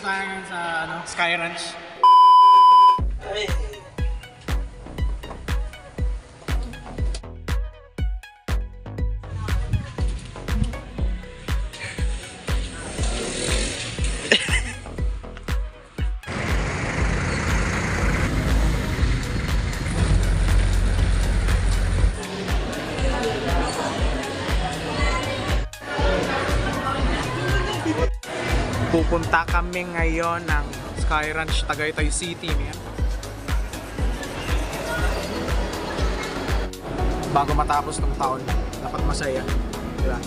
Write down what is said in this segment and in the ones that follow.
Nandito tayo ngayon sa Sky Ranch. Ay. Pupunta kami ngayon ng Sky Ranch, Tagaytay City, man. Bago matapos ng taon, dapat masaya, diba?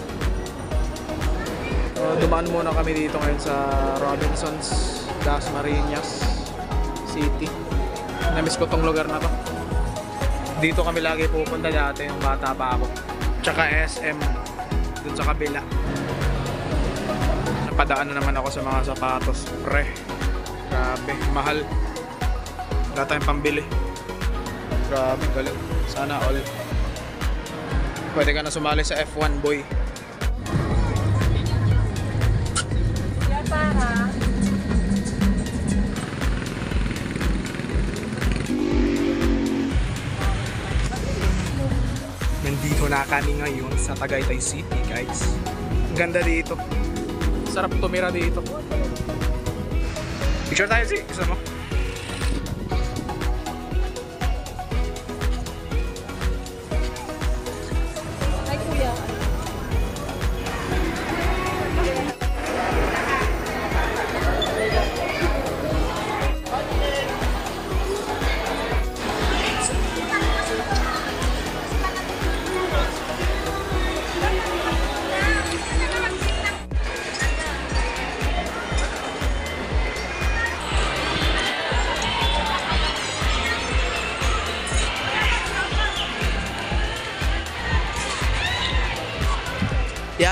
Dumaan muna kami dito ngayon sa Robinsons, Dasmariñas City. Namiss ko tong lugar na to. Dito kami lagi pupunta dati yung bata pa ako. Tsaka SM, dun sa kabila. Napadaan na naman ako sa mga sapatos, pre. Grabe, mahal. Wala tayong pambili. Grabe, galing. Sana all. Pwede ka na sumali sa F1, boy. Nandito na kami ngayon sa Tagaytay City, guys. Ang ganda dito. Sarap tumira dito. Picture tayo, si isa mo. Ay, kuya.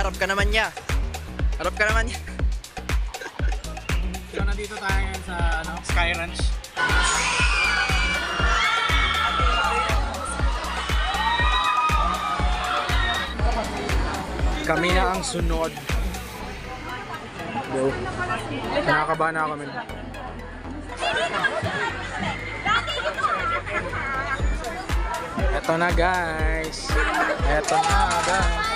Harap ka naman niya. Harap ka naman niya. So, nandito tayo ngayon sa Sky Ranch. Kami na ang sunod. Go. Nakakabahan na kami. Eto na, guys. Eto na, guys.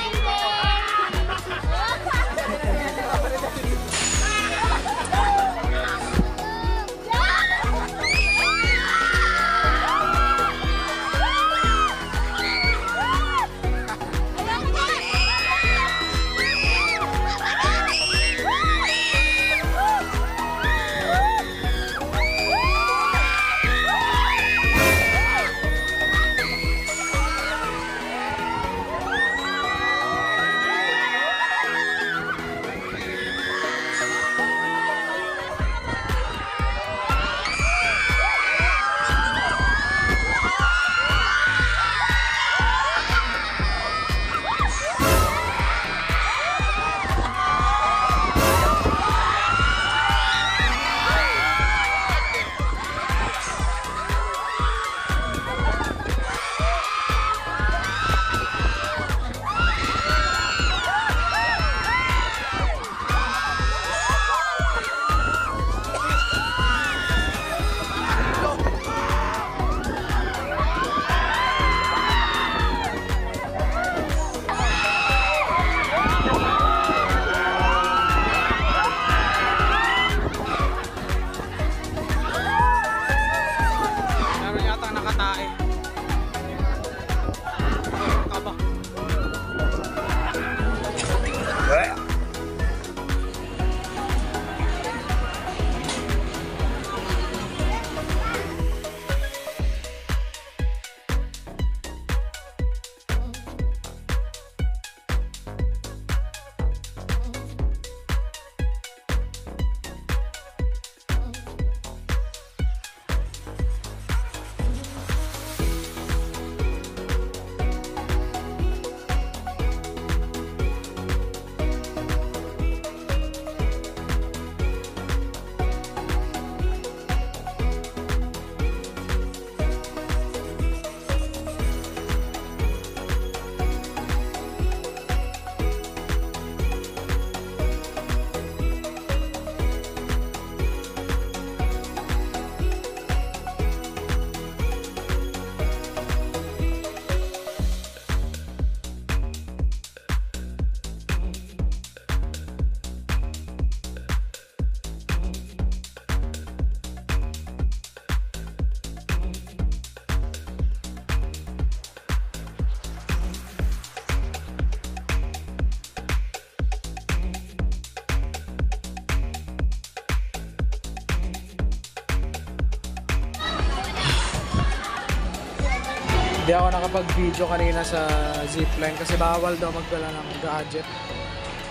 Hindi ako nakapag-video kanina sa zipline kasi bawal daw magdala ng gadget,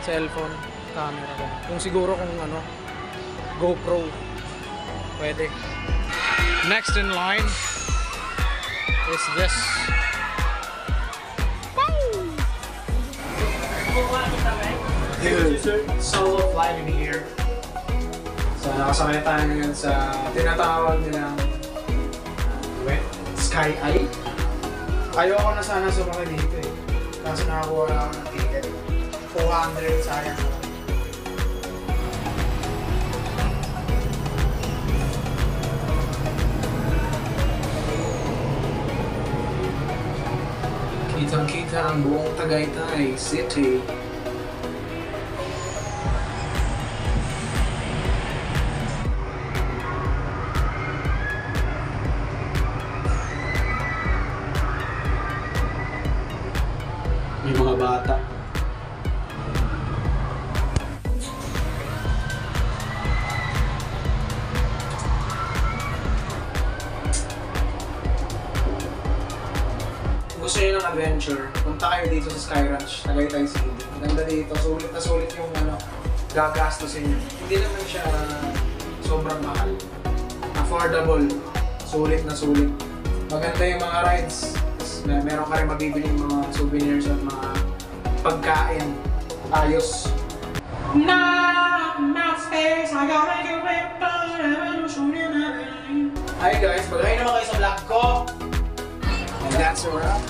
cellphone, camera. Kung siguro kung ano, GoPro, pwede. Next in line is this. Dude, solo flight in here. So nakasakay tayo ngayon sa tinatawag nilang Sky Eye. Ayoko na sana sumakay dito eh. Kaso nakakuha na ako ng ticket. 400, sayang. Kitang-kita ang buong Tagaytay City. May mga bata. Gusto nyo ng adventure, punta kayo dito sa Sky Ranch, Tagaytay City. Maganda dito, sulit na sulit yung ano, gagastusin nyo. Hindi naman siya sobrang mahal. Affordable, sulit na sulit. Maganda yung mga rides. Meron ka rin mabibili yung mga souvenirs at mga pagkain. Ayos. Hi guys, bagay naman kayo sa vlog ko. And that's a wrap.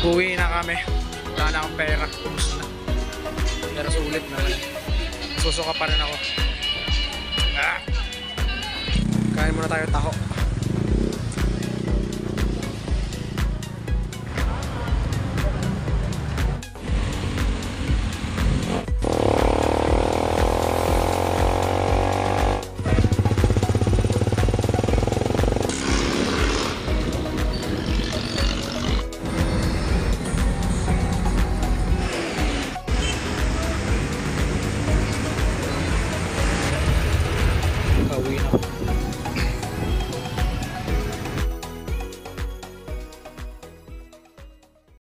Uwi na kami. Wala na akong pera. Pero sulit naman. Susuka pa rin ako. Kain muna tayo taho.